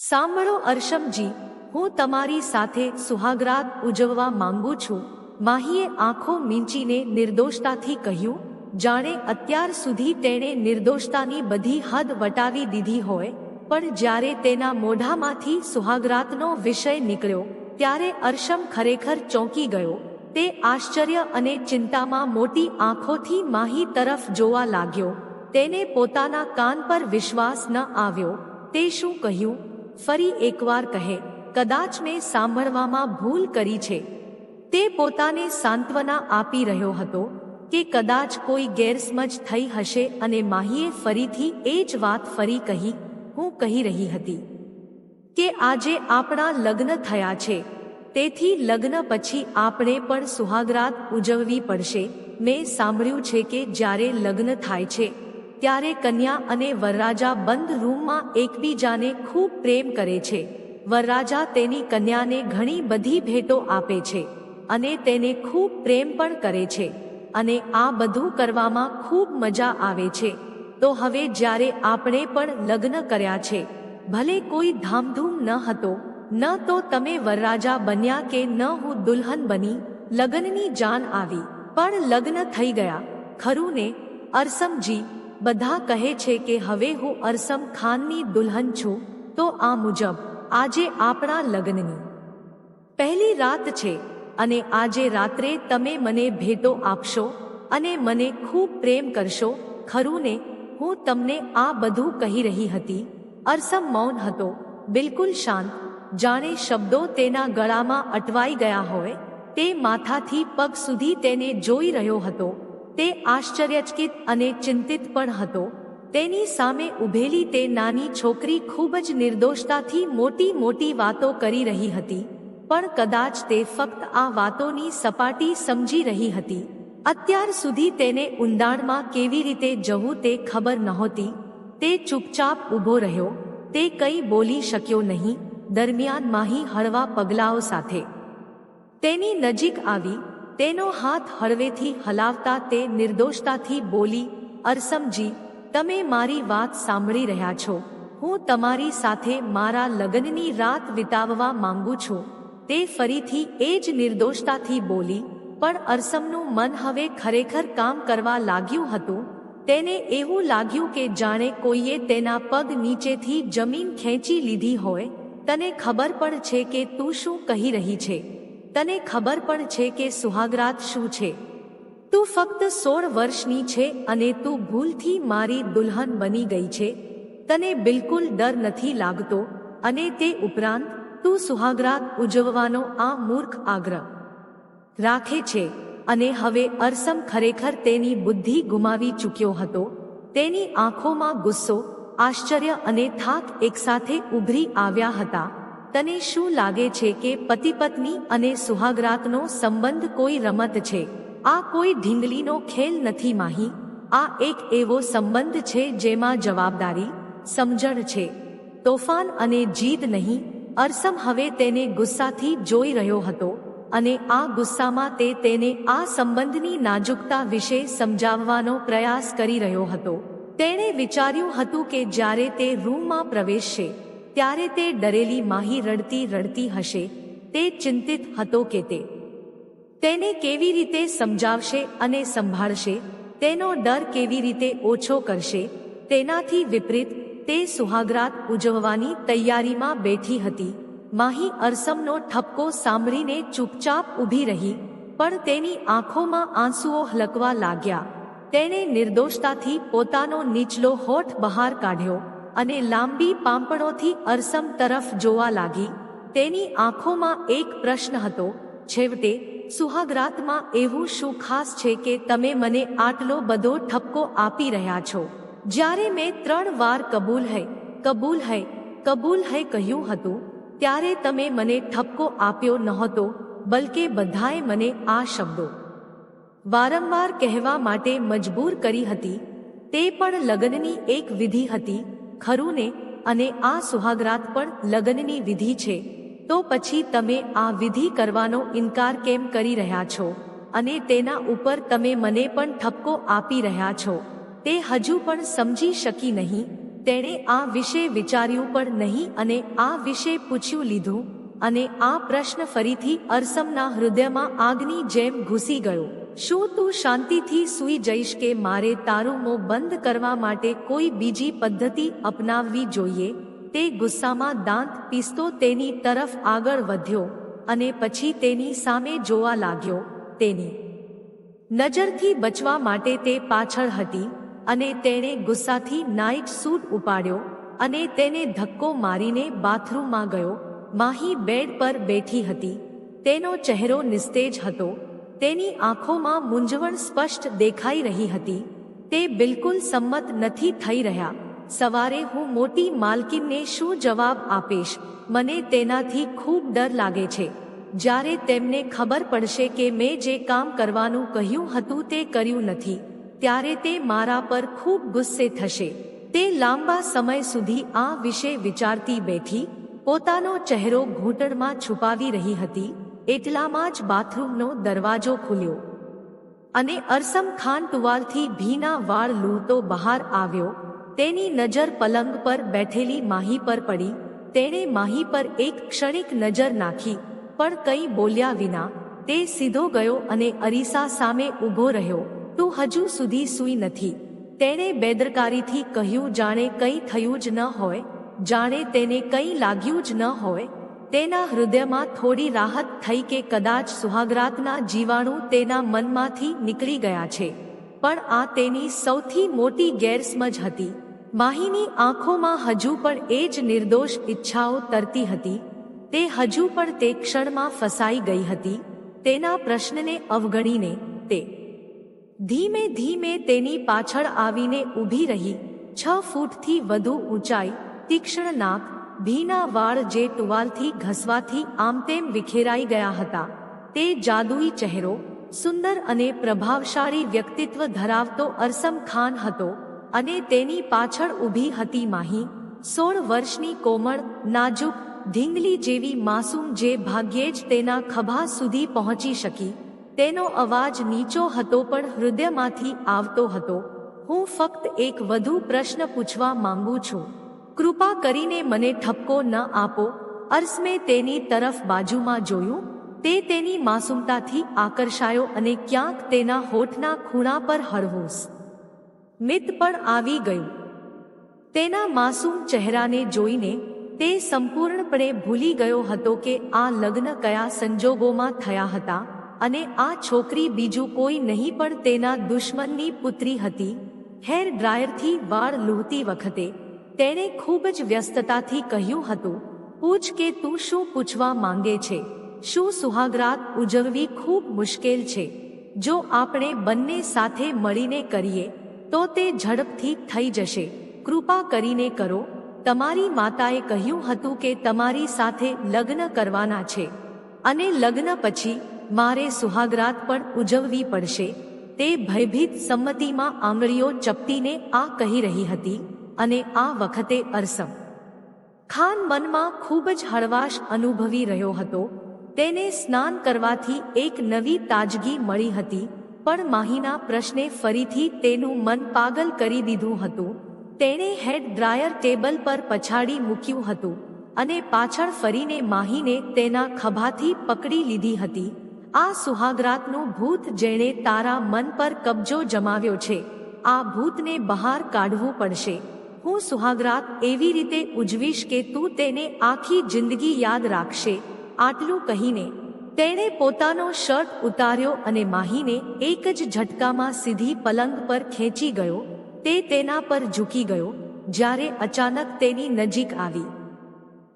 સાંભળો અરશમજી, હું તમારી સાથે સુહાગરાત ઉજવવા માંગુ છું. માહીએ આંખો મીંચીને નિર્દોષતાથી કહ્યું, જાણે અત્યાર સુધી તેણે નિર્દોષતાની બધી હદ વટાવી દીધી હોય. પણ જ્યારે તેના મોઢામાંથી સુહાગરાતનો વિષય નીકળ્યો ત્યારે અરશમ ખરેખર ચોંકી ગયો. તે આશ્ચર્ય અને ચિંતામાં મોટી આંખોથી માહી તરફ જોવા લાગ્યો. તેને પોતાના કાન પર વિશ્વાસ ન આવ્યો. તે શું કહ્યું? ફરી એકવાર કહે. કદાચ મેં સાંભળવામાં ભૂલ કરી છે. તે પોતાને સાંત્વના આપી રહ્યો હતો કે કદાચ કોઈ ગેરસમજ થઈ હશે અને માહીએ ફરીથી એ જ વાત ફરી કહી. હું કહી રહી હતી કે આજે આપણા લગ્ન થયા છે, તેથી લગ્ન પછી આપણે પણ સુહાગરાત ઉજવવી પડશે. મેં સાંભળ્યું છે કે જ્યારે લગ્ન થાય છે ત્યારે કન્યા અને વરરાજા બંધ રૂમમાં એકબીજાને ખૂબ પ્રેમ કરે છે. વરરાજા તેની કન્યાને ઘણી બધી ભેટો આપે છે અને તેને ખૂબ પ્રેમ પણ કરે છે અને આ બધું કરવામાં ખૂબ મજા આવે છે. તો હવે જ્યારે આપણે પણ લગ્ન કર્યા છે, ભલે કોઈ ધામધૂમ ન હતો, ન તો તમે વરરાજા બન્યા કે ન હું દુલ્હન બની, લગ્નની જાન આવી, પણ લગ્ન થઈ ગયા, ખરું ને અરસમજી? બધા કહે છે કે હવે હું અરસમ ખાનની દુલ્હન છું. તો આ મુજબ આજે આપણા લગ્નની પહેલી રાત છે અને આજે રાત્રે તમે મને ભેટો આપશો અને મને ખૂબ પ્રેમ કરશો, ખરું ને? હું તમને આ બધું કહી રહી હતી. અરસમ મૌન હતો, બિલકુલ શાંત, જાણે શબ્દો તેના ગળામાં અટવાઈ ગયા હોય. તે માથાથી પગ સુધી તેને જોઈ રહ્યો હતો. તે આશ્ચર્યચકિત અને ચિંતિત પણ હતો. તેની સામે ઊભેલી તે નાની છોકરી ખૂબ જ નિર્દોષતાથી મોટી મોટી વાતો કરી રહી હતી, પણ કદાચ તે ફક્ત આ વાતોની સપાટી સમજી રહી હતી. અત્યાર સુધી તેને ઊંડાણમાં કેવી રીતે જવું તે ખબર નહોતી. તે ચૂપચાપ ઊભો રહ્યો. તે કંઈ બોલી શક્યો નહીં. દરમિયાન માહી હળવા પગલાઓ સાથે તેની નજીક આવી. તેનો હાથ હળવેથી હલાવતા તે નિર્દોષતાથી બોલી, અરસમજી, તમે મારી વાત સાંભળી રહ્યા છો. હું તમારી સાથે મારા લગ્નની રાત વિતાવવા માંગુ છું. તે ફરીથી એ જ નિર્દોષતાથી બોલી, પણ અરસમનું મન હવે ખરેખર કામ કરવા લાગ્યું હતું. તેને એવું લાગ્યું કે જાણે કોઈએ તેના પગ નીચેથી જમીન ખેંચી લીધી હોય. તને ખબર પણ છે કે તું શું કહી રહી છે? તને ખબર પણ છે કે સુહાગરાત શું છે? તું ફક્ત 16 વર્ષની છે અને તું ભૂલથી મારી દુલ્હન બની ગઈ છે. તને બિલકુલ ડર નથી લાગતો? અને તે ઉપરાંત તું સુહાગરાત ઉજવવાનો આ મૂર્ખ આગ્રહ રાખે છે. અને હવે અરસમ ખરેખર તેની બુદ્ધિ ગુમાવી ચૂક્યો હતો. તેની આંખોમાં ગુસ્સો, આશ્ચર્ય અને થાક એકસાથે ઉભરી આવ્યા હતા. તને શું લાગે છે કે પતિ પત્ની અને સુહાગરાતનો સંબંધ કોઈ રમત છે? આ કોઈ ઢીંગલીનો ખેલ નથી માહી. આ એક એવો સંબંધ છે જેમાં જવાબદારી, સમજણ છે, તોફાન અને જીદ નહીં. અરસમ હવે તેને ગુસ્સાથી જોઈ રહ્યો હતો અને આ ગુસ્સામાં તે તેને આ સંબંધની નાજુકતા વિશે સમજાવવાનો પ્રયાસ કરી રહ્યો હતો. તેણે વિચાર્યું હતું કે જ્યારે તે રૂમમાં પ્રવેશશે ત્યારે તે ડરેલી માહી રડતી રડતી હશે. તે ચિંતિત હતો કે તેને કેવી રીતે સમજાવશે અને સંભાળશે, તેનો ડર કેવી રીતે ઓછો કરશે. તેનાથી વિપરીત તે સુહાગરાત ઉજવવાની તૈયારીમાં બેઠી હતી. માહી અરસમનો ઠપકો સાંભળીને ચૂપચાપ ઊભી રહી, પણ તેની આંખોમાં આંસુઓ હલકવા લાગ્યા. તેણે નિર્દોષતાથી પોતાનો નીચલો હોઠ બહાર કાઢ્યો અને લાંબી પાંપણોથી અરસમ તરફ જોવા લાગી. તેની આંખોમાં એક પ્રશ્ન હતો, છેવટે સુહાગરાતમાં એવું શું ખાસ છે કે તમે મને આટલો બધો ઠપકો આપી રહ્યા છો? જ્યારે મેં 3 વાર કબૂલ હૈ, કબૂલ હૈ, કબૂલ હૈ કહ્યું હતું ત્યારે તમે મને ઠપકો આપ્યો નહોતો, બલકે બધાએ મને આ શબ્દો વારંવાર કહેવા માટે મજબૂર કરી હતી. તે પણ લગ્નની એક વિધિ હતી, ખરું ને? અને આ સુહાગરાત પણ લગ્નની વિધિ છે. તો પછી તમે આ વિધિ કરવાનો ઇનકાર કેમ કરી રહ્યા છો? અને તેના ઉપર તમે મને પણ ઠપકો આપી રહ્યા છો. તે હજુ પણ સમજી શકી નહીં. તેણે આ વિશે વિચાર્યું પણ નહીં અને આ વિશે પૂછ્યું લીધું, અને આ પ્રશ્ન ફરીથી અરસમના હૃદયમાં આગની જેમ ઘૂસી ગયો. શું તું શાંતિથી સૂઈ જઈશ કે મારે તારું મોં બંધ કરવા માટે કોઈ બીજી પદ્ધતિ અપનાવવી જોઈએ? તે ગુસ્સામાં દાંત પીસતો તેની તરફ આગળ વધ્યો અને પછી તેની સામે જોવા લાગ્યો. તેની નજરથી બચવા માટે તે પાછળ હતી અને તેણે ગુસ્સાથી નાઇટ સૂટ ઉપાડ્યો અને તેને ધક્કો મારીને બાથરૂમમાં ગયો. માહી બેડ પર બેઠી હતી. તેનો ચહેરો નિસ્તેજ હતો. તેની આંખોમાં મૂંઝવણ સ્પષ્ટ દેખાઈ રહી હતી. તે બિલકુલ સંમત નથી થઈ રહ્યા. સવારે હું મોટી માલકીનને શું જવાબ આપીશ? મને તેનાથી ખૂબ ડર લાગે છે. જ્યારે તેમને ખબર પડશે કે મેં જે કામ કરવાનું કહ્યું હતું તે કર્યું નથી, ત્યારે તે મારા પર ખૂબ ગુસ્સે થશે. તે લાંબા સમય સુધી આ વિશે વિચારતી બેઠી, પોતાનો ચહેરો ઘૂંટણમાં છુપાવી રહી હતી. એટલામાં જ બાથરૂમનો દરવાજો ખુલ્યો અને અરસમ ખાન ટુવાલથી ભીના વાળ લૂંટતો બહાર આવ્યો. તેની નજર પલંગ પર બેઠેલી માહી પર પડી. તેણે માહી પર એક ક્ષણિક નજર નાખી, પણ કંઈ બોલ્યા વિના તે સીધો ગયો અને અરીસા સામે ઊભો રહ્યો. તું હજુ સુધી સૂઈ નથી? તેણે બેદરકારીથી કહ્યું, જાણે કંઈ થયું જ ન હોય, જાણે તેને કંઈ લાગ્યું જ ન હોય. તેના હૃદયમાં થોડી રાહત થઈ કે કદાચ સુહાગરાતના જીવાણુ તેના મનમાંથી નીકળી ગયા છે. પણ આ તેની સૌથી મોટી ગેરસમજ હતી. માહીની આંખોમાં હજુ પણ એ જ નિર્દોષ ઈચ્છાઓ તરતી હતી. તે હજુ પણ તે ક્ષણમાં ફસાઈ ગઈ હતી. તેના પ્રશ્નને અવગણીને તે ધીમે ધીમે તેની પાછળ આવીને ઊભી રહી. 6 ફૂટથી વધુ ઊંચાઈ, તીક્ષ્ણ નાક, ભીના વાળ જે ટુવાલથી ઘસવાથી આમતેમ વિખેરાઈ ગયા હતા. તે જાદુઈ ચહેરો, સુંદર અને પ્રભાવશાળી વ્યક્તિત્વ ધરાવતો અરસમ ખાન હતો અને તેની પાછળ ઊભી હતી માહી, 16 વર્ષની કોમળ, નાજુક, ઢીંગલી જેવી માસૂમ જે ભાગ્યે જ તેના ખભા સુધી પહોંચી શકી. તેનો અવાજ નીચો હતો પણ હૃદયમાંથી આવતો હતો. હું ફક્ત એક વધુ પ્રશ્ન પૂછવા માંગુ છું. કૃપા કરીને મને ઠપકો ન આપો. અરસમે તેની તરફ બાજુમાં જોયું. તે તેની માસૂમતાથી આકર્ષાયો અને ક્યાંક તેના હોઠના ખૂણા પર હળવું સ્મિત પણ આવી ગયું. તેના માસૂમ ચહેરાને જોઈને તે સંપૂર્ણપણે ભૂલી ગયો હતો કે આ લગ્ન કયા સંજોગોમાં થયા હતા અને આ છોકરી બીજું કોઈ નહીં પણ તેના દુશ્મનની પુત્રી હતી. હેર ડ્રાયરથી વાળ લૂંટતી વખતે તેણે ખૂબ જ વ્યસ્તતાથી કહ્યું હતું, પૂછ કે તું શું પૂછવા માંગે છે? શું સુહાગરાત ઉજવવી ખૂબ મુશ્કેલ છે? જો આપણે બંને સાથે મળીને કરીએ તો તે ઝડપથી થઈ જશે. કૃપા કરીને કરો. તમારી માતાએ કહ્યું હતું કે તમારી સાથે લગ્ન કરવાના છે અને લગ્ન પછી મારે સુહાગરાત પણ ઉજવવી પડશે. તે ભયભીત સંમતિમાં આંગળીઓ ચપટીને આ કહી રહી હતી અને આ વખતે અરસમ ખાન મનમાં ખૂબ જ હળવાશ અનુભવી રહ્યો હતો. તેને સ્નાન કરવાથી એક નવી તાજગી મળી હતી, પણ માહીના પ્રશ્ને ફરીથી તેનું મન પાગલ કરી દીધું હતું. તેણે હેડ ડ્રાયર ટેબલ પર પછાડી મૂક્યું હતું અને પાછળ ફરીને માહીને તેના ખભાથી પકડી લીધી હતી. આ સુહાગરાતનું ભૂત જેણે તારા મન પર કબજો જમાવ્યો છે, આ ભૂતને બહાર કાઢવું પડશે. હું સુહાગરાત એવી રીતે ઉજવીશ કે તું તેને આખી જિંદગી યાદ રાખશે. આટલું કહીને તેણે પોતાનો શર્ટ ઉતાર્યો અને માહીને એક જ ઝટકામાં સીધી પલંગ પર ખેંચી ગયો. તે તેના પર ઝૂકી ગયો. જ્યારે અચાનક તેની નજીક આવી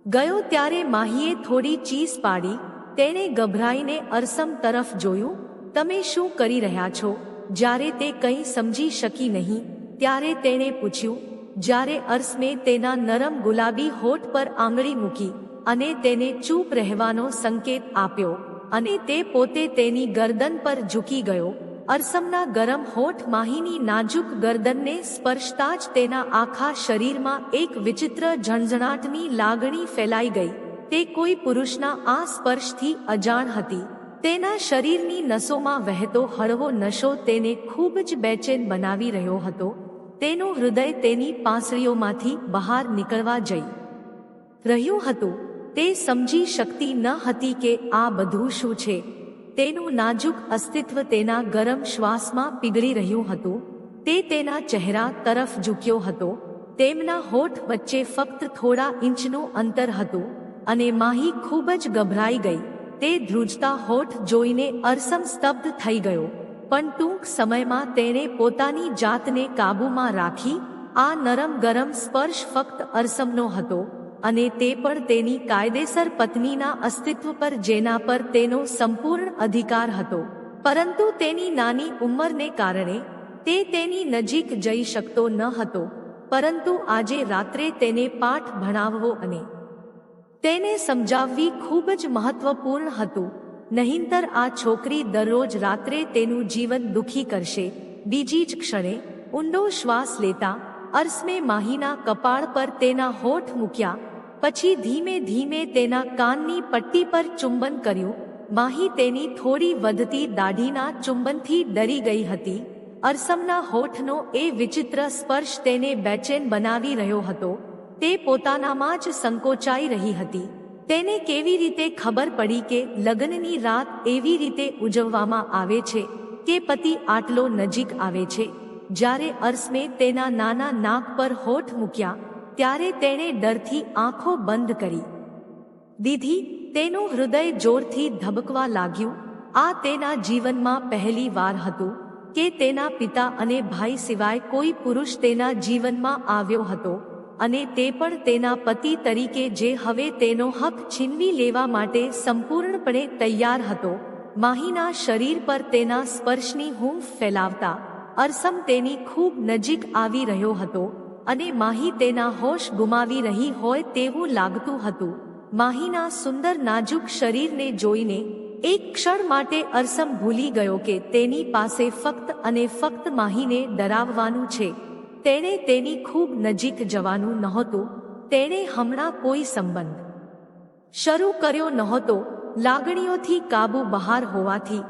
ગયો ત્યારે માહીએ થોડી ચીસ પાડી. તેણે ગભરાઈને અરસમ તરફ જોયું. તમે શું કરી રહ્યા છો? જ્યારે તે કંઈ સમજી શકી નહીં ત્યારે તેણે પૂછ્યું. જ્યારે અરસમે તેના નરમ ગુલાબી હોઠ પર આંગળી મૂકી અને તેને ચૂપ રહેવાનો સંકેત આપ્યો અને તે પોતે તેની ગરદન પર ઝૂકી ગયો. અરસમના ગરમ હોઠ માહીની નાજુક ગરદનને સ્પર્શતા જ તેના આખા શરીરમાં એક વિચિત્ર ઝણઝણાટની લાગણી ફેલાઈ ગઈ. તે કોઈ પુરુષના આ સ્પર્શથી અજાણ હતી. તેના શરીરની નસોમાં વહેતો હળવો નશો તેને ખૂબ જ બેચેન બનાવી રહ્યો હતો. તેનું હૃદય તેની પાંસળીઓમાંથી બહાર નીકળવા જઈ રહ્યું હતું. તે સમજી શકતી ન હતી કે આ બધું શું છે. તેનું નાજુક અસ્તિત્વ તેના ગરમ શ્વાસમાં પીગળી રહ્યું હતું. તે તેના ચહેરા તરફ ઝૂક્યો હતો. તેમના હોઠ વચ્ચે ફક્ત થોડા ઇંચનું અંતર હતું અને માહી ખૂબ જ ગભરાઈ ગઈ. તે ધ્રુજતા હોઠ જોઈને અરસમ સ્તબ્ધ થઈ ગયો, પણ ટૂંક સમયમાં તેણે પોતાની જાતને કાબૂમાં રાખી. આ નરમ ગરમ સ્પર્શ ફક્ત અરસમનો હતો, અને તે પણ તેની કાયદેસર પત્નીના અસ્તિત્વ પર જેના પર તેનો સંપૂર્ણ અધિકાર હતો. પરંતુ તેની નાની ઉંમરને કારણે તે તેની નજીક જઈ શકતો ન હતો. પરંતુ આજે રાત્રે તેને પાઠ ભણાવવો અને તેને સમજાવવી ખૂબ જ મહત્વપૂર્ણ હતું. નહીંતર આ છોકરી દરરોજ રાત્રે તેનું જીવન દુઃખી કરશે. બીજી જ ક્ષણે ઊંડો શ્વાસ લેતા અરસમે માહીના કપાળ પર તેના હોઠ મૂક્યા. પછી ધીમે ધીમે તેના કાનની પટ્ટી પર ચુંબન કર્યું. માહી તેની થોડી વધતી દાઢીના ચુંબનથી ડરી ગઈ હતી. અરસમના હોઠનો એ વિચિત્ર સ્પર્શ તેને બેચેન બનાવી રહ્યો હતો. તે પોતાનામાં જ સંકોચાઈ રહી હતી. તેને કેવી રીતે ખબર પડી કે લગ્નની રાત એવી રીતે ઉજવવામાં આવે છે કે પતિ આટલો નજીક આવે છે? જ્યારે અરસમે તેના નાના નાક પર હોઠ મૂક્યા ત્યારે તેણે ડરથી આંખો બંધ કરી દીધી. તેનું હૃદય જોરથી ધબકવા લાગ્યું. આ તેના જીવનમાં પહેલી વાર હતું કે તેના પિતા અને ભાઈ સિવાય કોઈ પુરુષ તેના જીવનમાં આવ્યો હતો, અને તે પણ તેના પતિ તરીકે જે હવે તેનો હક છીનવી લેવા માટે સંપૂર્ણપણે તૈયાર હતો. માહીના શરીર પર તેના સ્પર્શની હૂંફ ફેલાવતા અરસમ તેની ખૂબ નજીક આવી રહ્યો હતો, અને માહી તેના હોશ ગુમાવી રહી હોય તેવું લાગતું હતું. માહીના સુંદર નાજુક શરીરને જોઈને એક ક્ષણ માટે અરસમ ભૂલી ગયો કે તેની પાસે ફક્ત અને ફક્ત માહીને ડરાવવાનું છે. તેણે તેની ખૂબ નજીક જવાનું નહોતું. તેણે હમણાં કોઈ સંબંધ શરૂ કર્યો નહોતો. લાગણીઓથી કાબુ બહાર હોવાથી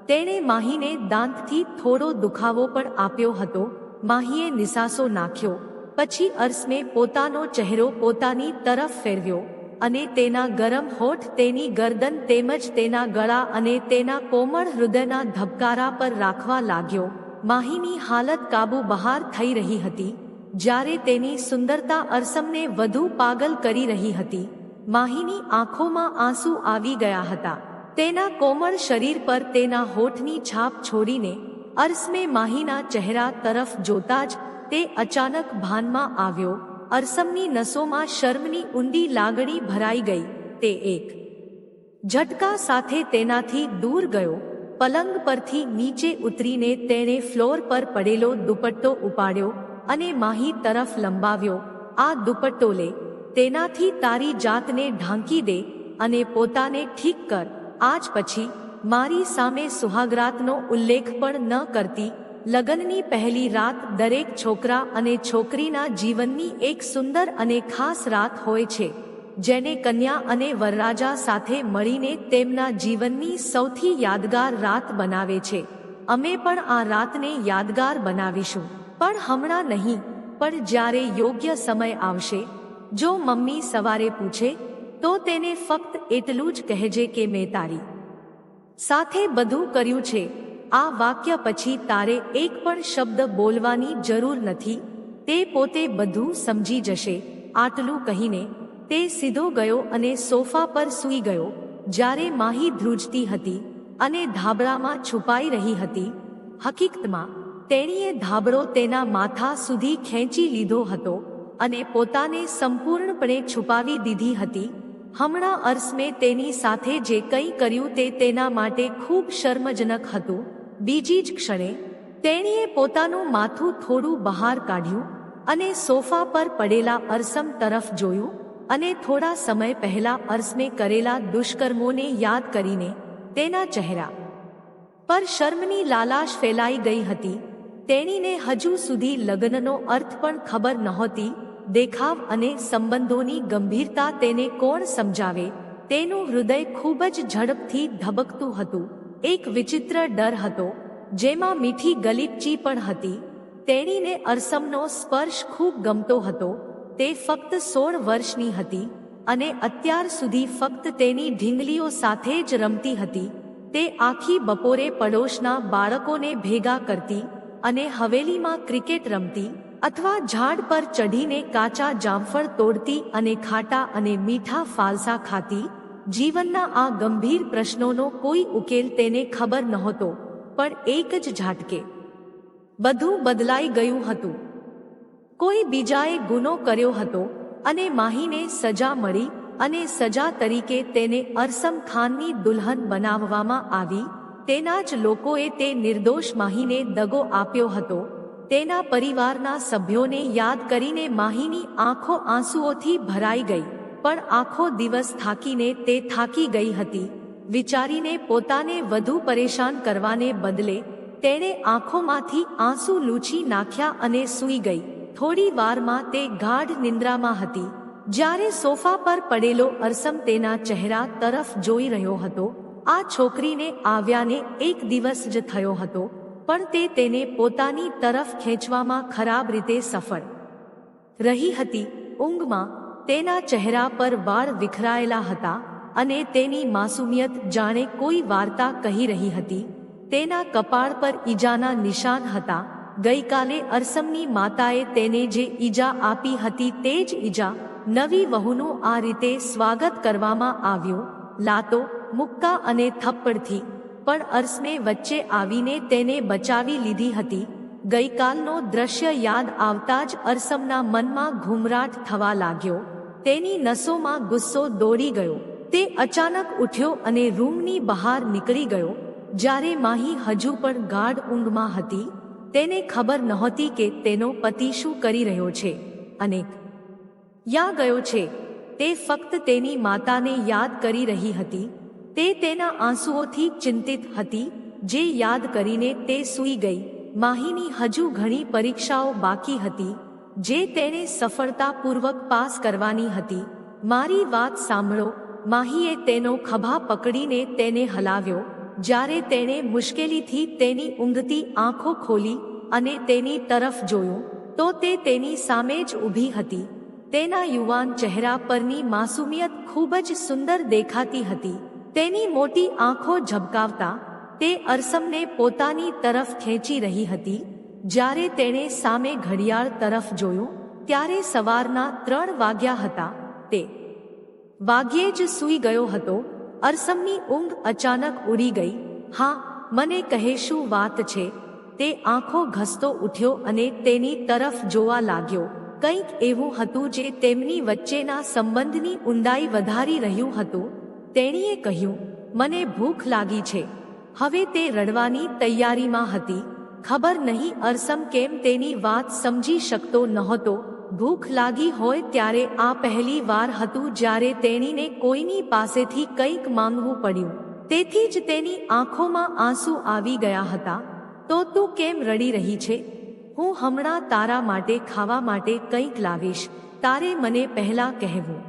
તેણે માહીને દાંતથી થોડો દુખાવો પણ આપ્યો હતો. માહીએ નિસાસો નાખ્યો. પછી અરસમે પોતાનો ચહેરો પોતાની તરફ ફેરવ્યો અને તેના ગરમ હોઠ તેની ગરદન તેમજ તેના ગળા અને તેના કોમળ હૃદયના ધબકારા પર રાખવા લાગ્યો. માહીની હાલત કાબુ બહાર થઈ રહી હતી, જ્યારે તેની સુંદરતા અરસમને વધુ પાગલ કરી રહી હતી. માહીની આંખોમાં આંસુ આવી ગયા હતા. તેના કોમળ શરીર પર તેના હોઠની છાપ છોડીને અરસમે માહીના ચહેરા તરફ જોતા જ તે અચાનક ભાનમાં આવ્યો. અરસમની નસોમાં શર્મની ઊંડી લાગણી ભરાઈ ગઈ. તે એક ઝટકા સાથે તેનાથી દૂર ગયો. પલંગ પરથી નીચે ઉતરીને તેણે ફ્લોર પર પડેલો દુપટ્ટો ઉપાડ્યો અને માહી તરફ લંબાવ્યો. આ દુપટ્ટો લે. તેનાથી તારી જાતને ઢાંકી દે અને પોતાને ઠીક કર. આજ પછી મારી સામે સુહાગરાતનો ઉલ્લેખ પણ ન કરતી. લગ્નની પહેલી રાત દરેક છોકરા અને છોકરીના જીવનની એક સુંદર અને ખાસ રાત હોય છે, જેને કન્યા અને વરરાજા સાથે મળીને તેમના જીવનની સૌથી યાદગાર રાત બનાવે છે. અમે પણ આ રાતને યાદગાર બનાવીશું, પણ હમણાં નહીં, પણ જ્યારે યોગ્ય સમય આવશે. જો મમ્મી સવારે પૂછે તો તેને ફક્ત એટલું જ કહેજે કે મેં તારી સાથે બધું કર્યું છે. આ વાક્ય પછી તારે એક પણ શબ્દ બોલવાની જરૂર નથી. તે પોતે બધું સમજી જશે. આટલું કહીને તે સીધો ગયો અને સોફા પર સૂઈ ગયો. જ્યારે માહી ધ્રુજતી હતી અને ધાબળામાં છુપાઈ રહી હતી, હકીકતમાં તેણીએ ધાબળો તેના માથા સુધી ખેંચી લીધો હતો અને પોતાને સંપૂર્ણપણે છુપાવી દીધી હતી. હમણાં અરસમે તેની સાથે જે કંઈ કર્યું તે તેના માટે ખૂબ શર્મજનક હતું. બીજી જ ક્ષણે તેણીએ પોતાનું માથું થોડું બહાર કાઢ્યું અને સોફા પર પડેલા અરસમ તરફ જોયું, અને થોડા સમય પહેલા અરસમે કરેલા દુષ્કર્મોને યાદ કરીને તેના ચહેરા પર શર્મની લાલાશ ફેલાઈ ગઈ હતી. તેણીને હજુ સુધી લગ્નનો અર્થ પણ ખબર નહોતી. દેખાવ અને સંબંધોની ગંભીરતા તેને કોણ સમજાવે? તેનું હૃદય ખૂબ જ ઝડપથી ધબકતું હતું. એક વિચિત્ર ડર હતો, જેમાં મીઠી ગલીપચી પણ હતી. તેણીને અરસમનો સ્પર્શ ખૂબ ગમતો હતો. તે ફક્ત 16 વર્ષની હતી અને અત્યાર સુધી ફક્ત તેની ઢીંગલીઓ સાથે જ રમતી હતી. તે આખી બપોરે પડોશના બાળકોને ભેગા કરતી અને હવેલીમાં ક્રિકેટ રમતી અથવા ઝાડ પર ચઢીને કાચા જામફળ તોડતી અને ખાટા અને મીઠા ફાલસા ખાતી. જીવનના આ ગંભીર પ્રશ્નોનો કોઈ ઉકેલ તેને ખબર નહોતો, પણ એક જ ઝાટકે બધું બદલાઈ ગયું હતું. કોઈ બીજાએ ગુનો કર્યો હતો અને માહીને સજા મળી અને સજા તરીકે તેને અરસમ ખાનની દુલ્હન બનાવવામાં આવી. તેના જ લોકોએ તે નિર્દોષ માહીને દગો આપ્યો હતો. તેના પરિવારના સભ્યોને યાદ કરીને માહીની આંખો આંસુઓથી ભરાઈ ગઈ, પણ આખો દિવસ થાકીને તે થાકી ગઈ હતી. વિચારીને પોતાને વધુ પરેશાન કરવાને બદલે તેણે આંખોમાંથી આંસુ લૂછી નાખ્યા અને સૂઈ ગઈ. થોડી વારમાં તે ગાઢ નિંદ્રામાં હતી. જ્યારે સોફા પર પડેલો અરસમ તેના ચહેરા તરફ જોઈ રહ્યો હતો. આ છોકરીને આવ્યાને એક દિવસ જ થયો હતો, પણ તે તેને પોતાની તરફ ખેંચવામાં ખરાબ રીતે સફળ રહી હતી. ઊંઘમાં તેના ચહેરા પર વાળ વિખરાયેલા હતા અને તેની માસુમિયત જાણે કોઈ વાર્તા કહી રહી હતી. તેના કપાળ પર ઈજાના નિશાન હતા. ગઈકાલે અરસમની માતાએ તેને જે ઈજા આપી હતી તે જ ઈજા. નવી વહુનું આ રીતે સ્વાગત કરવામાં આવ્યું, લાતો, મુક્કા અને થપ્પડથી. પણ અરસમે વચ્ચે આવીને તેને બચાવી લીધી હતી. ગઈકાલનો દ્રશ્ય યાદ આવતા જ અરસમના મનમાં ઘૂમરાટ થવા લાગ્યો. તેની નસોમાં ગુસ્સો દોડી ગયો. તે અચાનક ઉઠ્યો અને રૂમની બહાર નીકળી ગયો. જ્યારે માહી હજુ પણ ગાઢ ઊંઘમાં હતી. તેને ખબર નહોતી કે તેનો પતિ શું કરી રહ્યો છે અને ક્યાં ગયો છે. તે ફક્ત તેની માતાને યાદ કરી રહી હતી. તે તેના આંસુઓથી ચિંતિત હતી, જે યાદ કરીને તે સૂઈ ગઈ. માહીની હજુ ઘણી પરીક્ષાઓ બાકી હતી, જે તેણે સફળતાપૂર્વક પાસ કરવાની હતી. મારી વાત સાંભળો. માહીએ તેનો ખભા પકડીને તેને હલાવ્યો. જ્યારે તેણે મુશ્કેલીથી તેની ઊંઘતી આંખો ખોલી અને તેની તરફ જોયું, તો તે તેની સામે જ ઊભી હતી. તેના યુવાન ચહેરા પરની માસુમિયત ખૂબ જ સુંદર દેખાતી હતી. તેની મોટી આંખો ઝબકાવતા તે અરસમને પોતાની તરફ ખેંચી રહી હતી. જ્યારે તેણે સામે ઘડિયાળ તરફ જોયું, ત્યારે સવારના 3 વાગ્યા હતા. તે વાગ્યે જ સૂઈ ગયો હતો. અરસમની ઊંઘ અચાનક ઉડી ગઈ. હા, મને કહે શું વાત છે. તે આંખો ઘસતો ઉઠ્યો અને તેની તરફ જોવા લાગ્યો. કંઈક એવું હતું જે તેમની વચ્ચેના સંબંધની ઊંડાઈ વધારી રહ્યું હતું. તેણીએ કહ્યું, મને ભૂખ લાગી છે. હવે તે રડવાની તૈયારીમાં હતી. ખબર નહીં અરસમ કેમ તેની વાત સમજી શકતો નહોતો. ભૂખ લાગી હોય ત્યારે આ પહેલી વાર હતું જ્યારે તેણીને કોઈની પાસેથી કંઈક માંગવું પડ્યું. તેથી જ તેની આંખોમાં આંસુ આવી ગયા હતા. તો તું કેમ રડી રહી છે? હું હમણાં તારા માટે ખાવા માટે કંઈક લાવીશ. તારે મને પહેલા કહેવું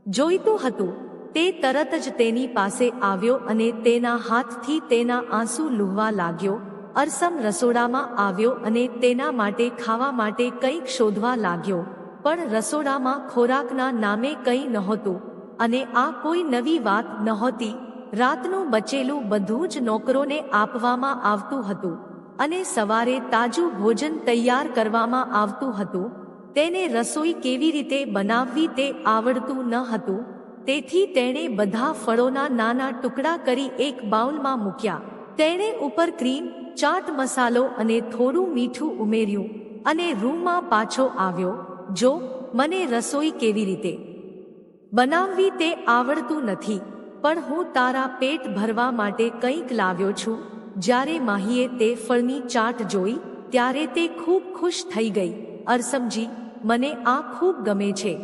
જોઈતું હતું. તે તરત જ તેની પાસે આવ્યો અને તેના હાથથી તેના આંસુ લૂહવા લાગ્યો. અરસમ રસોડામાં આવ્યો અને તેના માટે ખાવા માટે કંઈક શોધવા લાગ્યો. પણ રસોડામાં ખોરાકના નામે કંઈ નહોતું અને આ કોઈ નવી વાત નહોતી. રાતનું બચેલું બધું જ નોકરોને આપવામાં આવતું હતું અને સવારે તાજું ભોજન તૈયાર કરવામાં આવતું હતું. તેને રસોઈ કેવી રીતે બનાવવી તે આવડતું ન હતું. તેથી તેણે બધા ફળોના નાના ટુકડા કરી એક બાઉલમાં મૂક્યા. તેણે ઉપર ક્રીમ, ચાટ મસાલો અને થોડું મીઠું ઉમેર્યું અને રૂમમાં પાછો આવ્યો. જો મને રસોઈ કેવી રીતે બનાવવી તે આવડતું નથી, પણ હું તારા પેટ ભરવા માટે કંઈક લાવ્યો છું. જ્યારે માહીએ તે ફળની ચાટ જોઈ ત્યારે તે ખૂબ ખુશ થઈ ગઈ. અરસમજી, મને આ ખૂબ ગમે છે.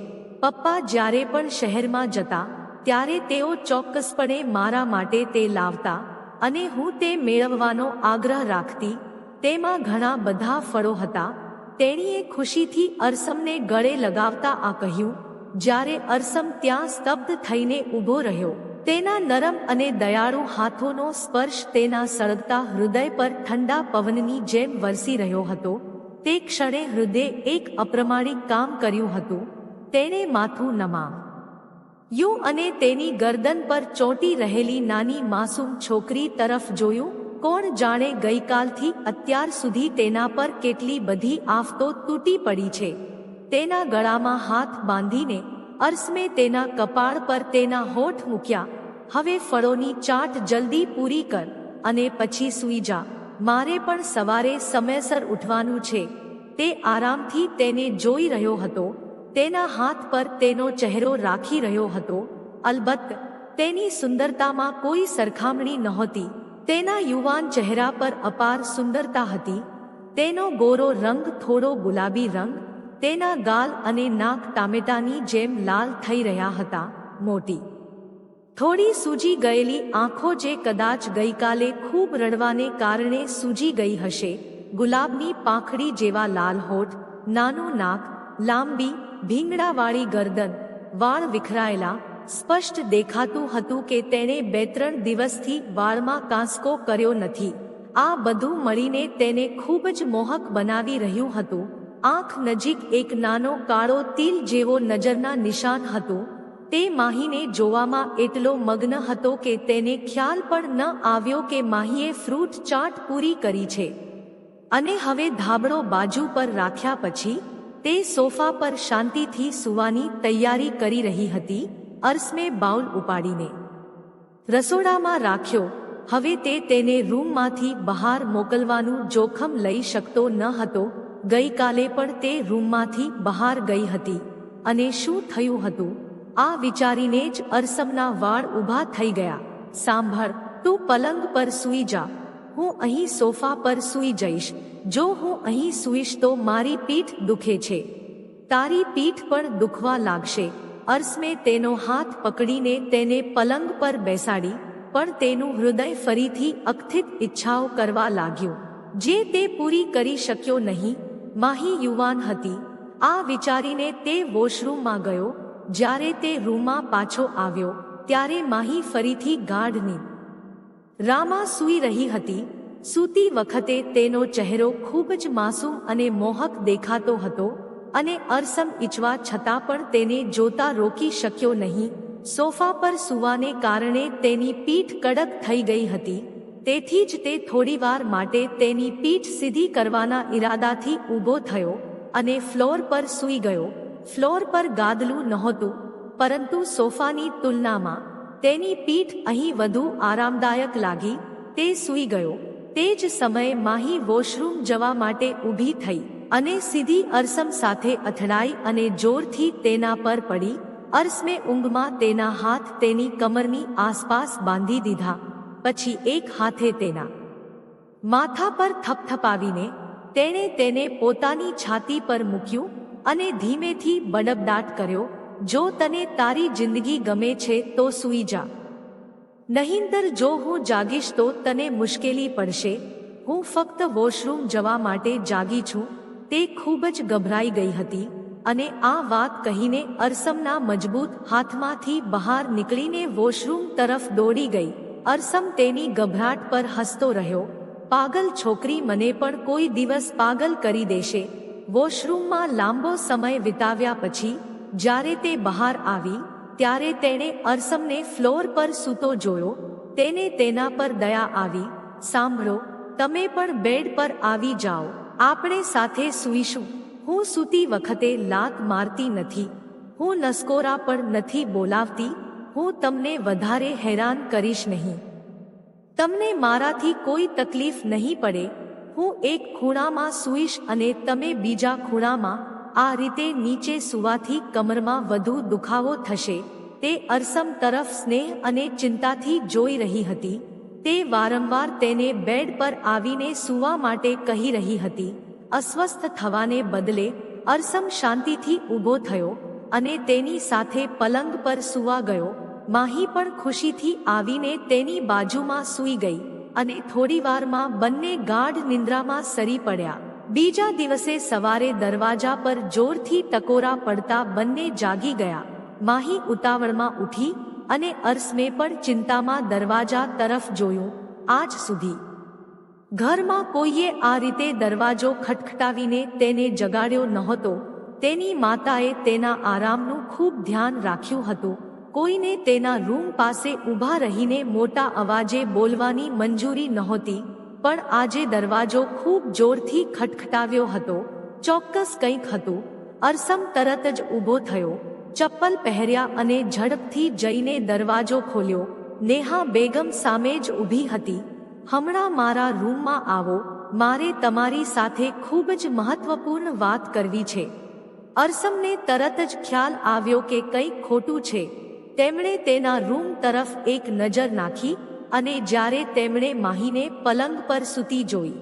પપ્પા જ્યારે પણ શહેરમાં જતા ત્યારે તેઓ ચોક્કસપણે મારા માટે તે લાવતા અને હું તે મેળવવાનો આગ્રહ રાખતી. તેમાં ઘણા બધા ફળો હતા. તેણીએ ખુશીથી અરસમને ગળે લગાવતા આ કહ્યું. જ્યારે અરસમ ત્યાં સ્તબ્ધ થઈને ઊભો રહ્યો. તેના નરમ અને દયાળુ હાથોનો સ્પર્શ તેના સળગતા હૃદય પર ઠંડા પવનની જેમ વરસી રહ્યો હતો. તે ક્ષણે હૃદયે એક અપ્રમાણિક કામ કર્યું હતું. તેણે માથું નમાવ્યું અને તેની ગરદન પર ચોંટી રહેલી નાની માસૂમ છોકરી તરફ જોયું. કોણ જાણે ગઈકાલથી અત્યાર સુધી તેના પર કેટલી બધી આફતો તૂટી પડી છે. તેના ગળામાં હાથ બાંધીને અરસમે તેના કપાળ પર તેના હોઠ મૂક્યા. હવે ફળોની ચાટ જલ્દી પૂરી કર અને પછી સૂઈ જા. મારે પણ સવારે સમયસર ઉઠવાનું છે. તે આરામથી તેને જોઈ રહ્યો હતો. તેના હાથ પર તેનો ચહેરો રાખી રહ્યો હતો. અલબત્ત તેની સુંદરતામાં કોઈ સરખામણી નહોતી. તેના યુવાન ચહેરા પર અપાર સુંદરતા હતી. તેનો ગોરો રંગ થોડો ગુલાબી રંગ, તેના ગાલ અને નાક ટામેટાની જેમ લાલ થઈ રહ્યા હતા. મોટી થોડી સૂજી ગયેલી આંખો જે કદાચ ગઈકાલે ખૂબ રડવાને કારણે સૂજી ગઈ હશે. ગુલાબની પાંખડી જેવા લાલ હોઠ, નાનું નાક, લાંબી ભીંગડાવાળી ગરદન, વાળ વિખરાયેલા. સ્પષ્ટ દેખાતું હતું કે તેણે 2-3 દિવસથી વાળમાં કાંસકો કર્યો નથી. આ બધું મળીને તેને ખૂબ જ મોહક બનાવી રહ્યું હતું. આંખ નજીક એક નાનો કાળો તિલ જેવો નજરના નિશાન હતું. તે માહીને જોવામાં એટલો મગ્ન હતો કે તેને ખ્યાલ પણ ન આવ્યો કે માહીએ ફ્રૂટ ચાટ પૂરી કરી છે. અને હવે ધાબળો બાજુ પર રાખ્યા પછી તે સોફા પર શાંતિથી સૂવાની તૈયારી કરી રહી હતી. અરસમે બાઉલ ઉપાડીને રસોડામાં રાખ્યો. હવે તે તેને રૂમમાંથી બહાર મોકલવાનું જોખમ લઈ શકતો ન હતો. ગઈકાલે પણ તે રૂમમાંથી બહાર ગઈ હતી. અને શું થયું હતું? આ વિચારીને જ અરસમના વાળ ઊભા થઈ ગયા. સાંભળ, તું પલંગ પર સૂઈ જા. હું અહીં સોફા પર સૂઈ જઈશ. જો હું અહીં સૂઈશ તો મારી પીઠ દુખે છે. તારી પીઠ પણ દુખવા લાગશે. અરસમે તેનો હાથ પકડીને તેને પલંગ પર બેસાડી. પણ તેનું હૃદય ફરીથી અકથિત ઈચ્છાઓ કરવા લાગ્યું, જે તે પૂરી કરી શક્યો નહીં. માહી યુવાન હતી. આ વિચારીને તે વોશરૂમમાં ગયો. જ્યારે તે રૂમમાં પાછો આવ્યો ત્યારે માહી ફરીથી ગાઢ નિંદ્રામાં સૂઈ રહી હતી. સૂતી વખતે તેનો ચહેરો ખૂબ જ માસૂમ અને મોહક દેખાતો હતો. અને અરસમ ઈચ્છવા છતાં પણ તેને જોતા રોકી શક્યો નહીં. સોફા પર સૂવાને કારણે તેની પીઠ કડક થઈ ગઈ હતી. તેથી જ તે થોડીવાર માટે તેની પીઠ સીધી કરવાના ઈરાદાથી ઊભો થયો અને ફ્લોર પર સૂઈ ગયો. ફ્લોર પર ગાદલું નહોતું, પરંતુ સોફાની તુલનામાં તેની પીઠ અહીં વધુ આરામદાયક લાગી. તે સૂઈ ગયો. તે જ સમયે માહી વોશરૂમ જવા માટે ઊભી થઈ અને સીધી અરસમ સાથે અથડાઈ અને જોરથી તેના પર પડી. અરસમે ઊંઘમાં તેના હાથ તેની કમરની આસપાસ બાંધી દીધા. પછી એક હાથે તેના માથા પર થપથપાવીને તેણે તેને પોતાની છાતી પર મૂક્યું અને ધીમેથી બડબડાટ કર્યો, જો તને તારી જિંદગી ગમે છે તો સૂઈ જા. નહીંતર જો હું જાગીશ તો તને મુશ્કેલી પડશે. હું ફક્ત વોશરૂમ જવા માટે જાગી છું. તે ખૂબ જ ગભરાઈ ગઈ હતી અને આ વાત કહીને અરસમના મજબૂત હાથમાંથી બહાર નીકળીને વોશરૂમ તરફ દોડી ગઈ. અરસમ તેની ગભરાટ પર હસતો રહ્યો. પાગલ છોકરી, મને પણ કોઈ દિવસ પાગલ કરી દેશે. વોશરૂમમાં લાંબો સમય વિતાવ્યા પછી જ્યારે તે બહાર આવી ત્યારે તેણે અરસમને ફ્લોર પર સૂતો જોયો. તેને તેના પર દયા આવી. સાંભળો, તમે પણ બેડ પર આવી જાઓ. આપણે સાથે સૂઈશું. હું સૂતી વખતે લાત મારતી નથી. હું નસકોરા પણ નથી બોલાવતી. હું તમને વધારે હેરાન કરીશ નહીં. તમને મારાથી કોઈ તકલીફ નહીં પડે. હું એક ખૂણામાં સૂઈશ અને તમે બીજા ખૂણામાં. આ રીતે નીચે સૂવાથી કમરમાં વધુ દુખાવો થશે. તે અરસમ તરફ સ્નેહ અને ચિંતાથી જોઈ રહી હતી. તે વારંવાર તેને બેડ પર આવીને સૂવા માટે કહી રહી હતી. અસ્વસ્થ થવાને બદલે અરસમ શાંતિથી ઊભો થયો અને તેની સાથે પલંગ પર સૂવા ગયો. માહી પણ ખુશીથી આવીને તેની બાજુમાં સૂઈ ગઈ અને થોડીવારમાં બંને ગાઢ નિંદ્રામાં સરી પડ્યા. બીજા દિવસે સવારે દરવાજા પર જોરથી ટકોરા પડતા બંને જાગી ગયા. માહી ઉતાવળમાં ઉઠી અને અરસમે પણ ચિંતામાં દરવાજા તરફ જોયું. આજ સુધી ઘરમાં કોઈએ આ રીતે દરવાજો ખટખટાવીને તેને જગાડ્યો નહોતો. તેની માતાએ તેના આરામનું ખૂબ ધ્યાન રાખ્યું હતું. કોઈને તેના રૂમ પાસે ઊભા રહીને મોટા અવાજે બોલવાની મંજૂરી નહોતી. પણ આજે દરવાજો ખૂબ જોરથી ખટખટાવ્યો હતો. ચોક્કસ કંઈક હતું. અરસમ તરત જ ઊભો થયો, ચપ્પલ પહેર્યા અને ઝડપથી જઈને દરવાજો ખોલ્યો. નેહા બેગમ સામે જ ઊભી હતી. હમણાં મારા રૂમમાં આવો, મારે તમારી સાથે ખૂબ જ મહત્વપૂર્ણ વાત કરવી છે. અરસમને તરત જ ખ્યાલ આવ્યો કે કંઈક ખોટું છે. તેમણે તેના રૂમ તરફ એક નજર નાખી અને જ્યારે તેમણે માહીને પલંગ પર સૂતી જોઈ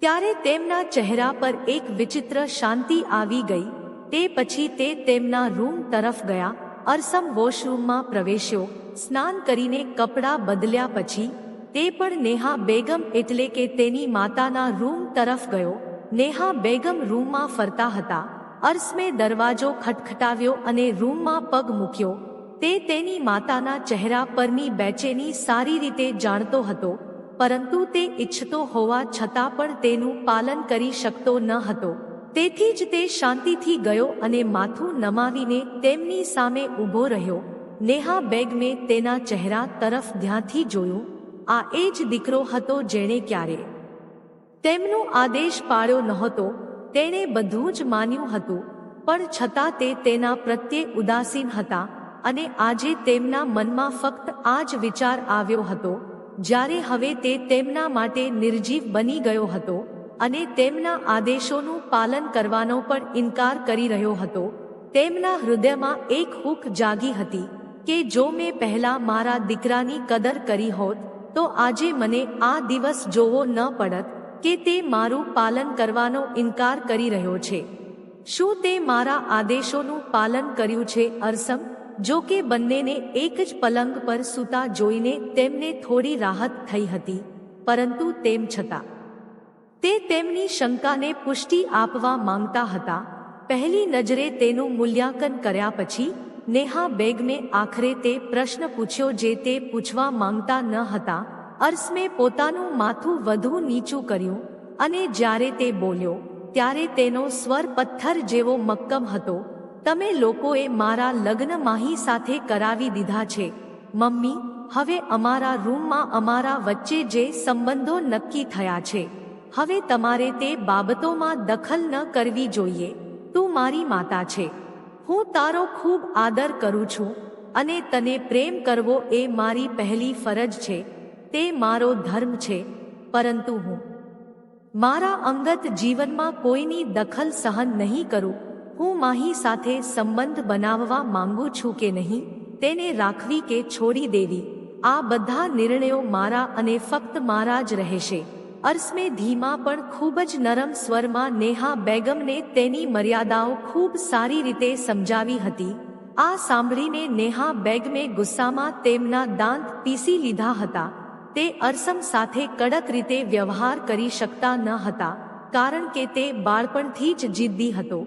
ત્યારે તેમના ચહેરા પર એક વિચિત્ર શાંતિ આવી ગઈ. તે પછી તે તેમના રૂમ તરફ ગયા. અરસમ વોશરૂમમાં પ્રવેશ્યો. સ્નાન કરીને કપડાં બદલ્યા પછી તે પણ નેહા બેગમ એટલે કે તેની માતાના રૂમ તરફ ગયો. નેહા બેગમ રૂમમાં ફરતા હતા. અરસમે દરવાજો ખટખટાવ્યો અને રૂમમાં પગ મૂક્યો. તે તેની માતાના ચહેરા પરની બેચેની સારી રીતે જાણતો હતો, પરંતુ તે ઈચ્છતો હોવા છતાં પણ તેનું પાલન કરી શકતો ન હતો. તેથી જ તે શાંતિથી ગયો અને માથું નમાવીને તેમની સામે ઊભો રહ્યો. નેહા બેગમે તેના ચહેરા તરફ ધ્યાનથી જોયું. આ એ જ દીકરો હતો જેણે ક્યારે તેમનો આદેશ પાળ્યો નહોતો. તેણે બધું જ માન્યું હતું, પણ છતાં તે તેના પ્રત્યે ઉદાસીન હતા. અને આજે તેમના મનમાં ફક્ત આ જ વિચાર આવ્યો હતો, જ્યારે હવે તે તેમના માટે નિર્જીવ બની ગયો હતો અને તેમના આદેશોનું પાલન કરવાનો પણ ઇનકાર કરી રહ્યો હતો. તેમના હૃદયમાં એક હૂંફ જાગી હતી કે જો મેં પહેલા મારા દીકરાની કદર કરી હોત તો આજે મને આ દિવસ જોવો ન પડત કે તે મારું પાલન કરવાનો ઇનકાર કરી રહ્યો છે. શું તે મારા આદેશોનું પાલન કર્યું છે? અરસમ જો કે બંનેને એક જ પલંગ પર સૂતા જોઈને તેમને થોડી રાહત થઈ હતી, પરંતુ તેમ છતાં તે તેમની શંકાને પુષ્ટિ આપવા માંગતા હતા. પહેલી નજરે તેનું મૂલ્યાંકન કર્યા પછી નેહા બેગમે આખરે તે પ્રશ્ન પૂછ્યો જે તે પૂછવા માંગતા ન હતા. અરસમે પોતાનું માથું વધુ નીચું કર્યું અને જ્યારે તે બોલ્યો ત્યારે તેનો સ્વર પથ્થર જેવો મક્કમ હતો. તમે લોકોએ મારા લગ્ન માહી સાથે કરાવી દીધા છે. મમ્મી, હવે અમારા રૂમમાં અમારા વચ્ચે જે સંબંધો નક્કી થયા છે, હવે તમારે તે બાબતોમાં દખલ ન કરવી જોઈએ. તું મારી માતા છે. હું તારો ખૂબ આદર કરું છું અને તને પ્રેમ કરવો એ મારી પહેલી ફરજ છે. તે મારો ધર્મ છે. પરંતુ હું મારા અંગત જીવનમાં કોઈની દખલ સહન નહીં કરું. હું માહી સાથે સંબંધ બનાવવા માંગુ છું કે નહીં, તેને રાખવી કે છોડી દેવી, આ બધા નિર્ણયો મારા અને ફક્ત મારા જ રહેશે. અરસમે ધીમા પણ ખૂબ જ નરમ સ્વરમાં નેહા બેગમને તેની મર્યાદાઓ ખૂબ સારી રીતે સમજાવી હતી. આ સાંભળીને નેહા બેગમે ગુસ્સામાં તેમના દાંત પીસી લીધા હતા. તે અરસમ સાથે કડક રીતે વ્યવહાર કરી શકતા ન હતા, કારણ કે તે બાળપણથી જ જિદ્દી હતો.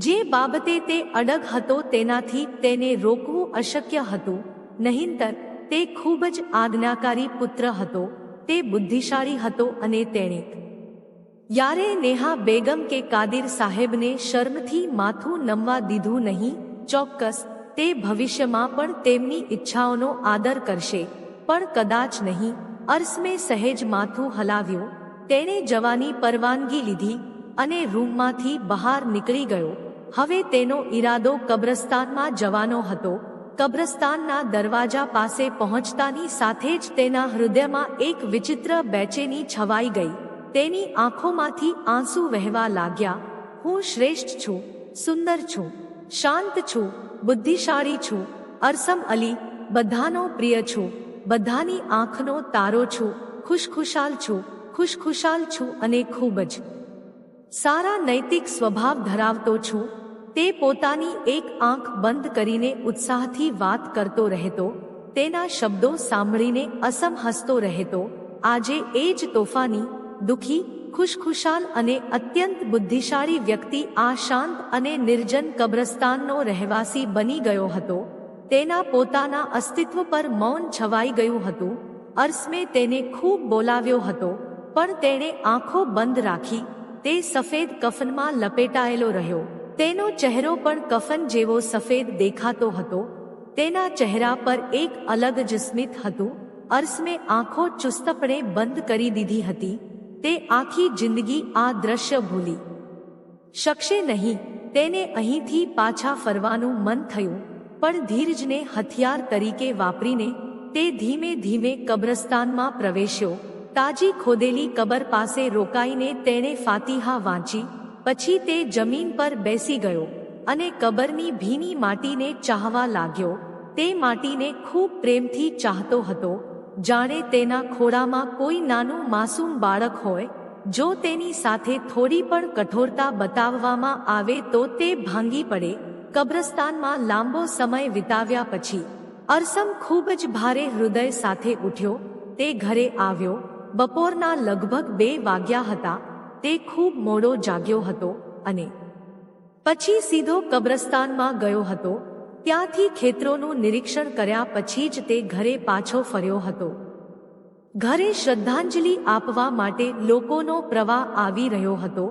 જે બાબતે તે અડગ હતો તેનાથી તેને રોકવું અશક્ય હતું. નહીંતર તે ખૂબ જ આજ્ઞાકારી પુત્ર હતો. તે બુદ્ધિશાળી હતો અને તેણે યારે નેહા બેગમ કે કાદિર સાહેબને શર્મથી માથું નમવા દીધું નહીં. ચોક્કસ તે ભવિષ્યમાં પણ તેમની ઈચ્છાઓનો આદર કરશે, પણ કદાચ નહીં. અરસમે સહેજ માથું હલાવ્યું. તેણે જવાની પરવાનગી લીધી અને રૂમમાંથી બહાર નીકળી ગયો. હવે તેનો ઈરાદો કબ્રસ્તાનમાં જવાનો હતો. કબ્રસ્તાનના દરવાજા પાસે પહોંચતાની સાથે જ તેના હૃદયમાં એક વિચિત્ર બેચેની છવાઈ ગઈ. તેની આંખોમાંથી આંસુ વહેવા લાગ્યા. હું શ્રેષ્ઠ છું, સુંદર છું, શાંત છું, બુદ્ધિશાળી છું, અરસમ અલી, બધાનો પ્રિય છું, બધાની આંખનો તારો છું, ખુશખુશાલ છું, ખુશખુશાલ છું અને ખૂબ જ સારા નૈતિક સ્વભાવ ધરાવતો છું. તે પોતાની એક આંખ બંધ કરીને ઉત્સાહથી વાત કરતો રહેતો. તેના શબ્દો સાંભળીને અસમ હસતો રહેતો. આજે એ જ તોફાની, દુઃખી, ખુશખુશાલ અને અત્યંત બુદ્ધિશાળી વ્યક્તિ આ શાંત અને નિર્જન કબ્રસ્તાનનો રહેવાસી બની ગયો હતો. તેના પોતાના અસ્તિત્વ પર મૌન છવાઈ ગયું હતું. અરસમે તેને ખૂબ બોલાવ્યો હતો, પણ તેણે આંખો બંધ રાખી. તે સફેદ કફનમાં લપેટાયેલો રહ્યો. તેનો ચહેરો પણ કફન જેવો સફેદ દેખાતો હતો. તેના ચહેરા પર એક અલગ જ સ્મિત હતું. અર્સમે આંખો ચુસ્તપણે બંધ કરી દીધી હતી. તે આખી જિંદગી આ દ્રશ્ય ભૂલી શકશે નહીં. તેને અહીંથી પાછા ફરવાનું મન થયું, પણ ધીરજને હથિયાર તરીકે વાપરીને તે ધીમે ધીમે કબ્રસ્તાનમાં પ્રવેશ્યો. તાજી ખોદેલી કબર પાસે રોકાઈને તેણે ફાતિહા વાંચી. પછી તે જમીન પર બેસી ગયો અને કબરની ભીની માટીને ચાહવા લાગ્યો. તે માટીને ખૂબ પ્રેમથી ચાહતો હતો, જાણે તેના ખોળામાં કોઈ નાનું માસૂમ બાળક હોય. જો તેની સાથે થોડી પણ કઠોરતા બતાવવામાં આવે તો તે ભાંગી પડે. કબ્રસ્તાનમાં લાંબો સમય વિતાવ્યા પછી અરસમ ખૂબ જ ભારે હૃદય સાથે ઉઠ્યો. તે ઘરે આવ્યો. બપોરના લગભગ 2 વાગ્યા હતા. તે ખૂબ મોડો જાગ્યો હતો અને પછી સીધો કબ્રસ્તાનમાં ગયો હતો. ત્યાંથી ખેતરોનું નિરીક્ષણ કર્યા પછી જ તે ઘરે પાછો ફર્યો હતો. ઘરે શ્રદ્ધાંજલિ આપવા માટે લોકોનો પ્રવાહ આવી રહ્યો હતો.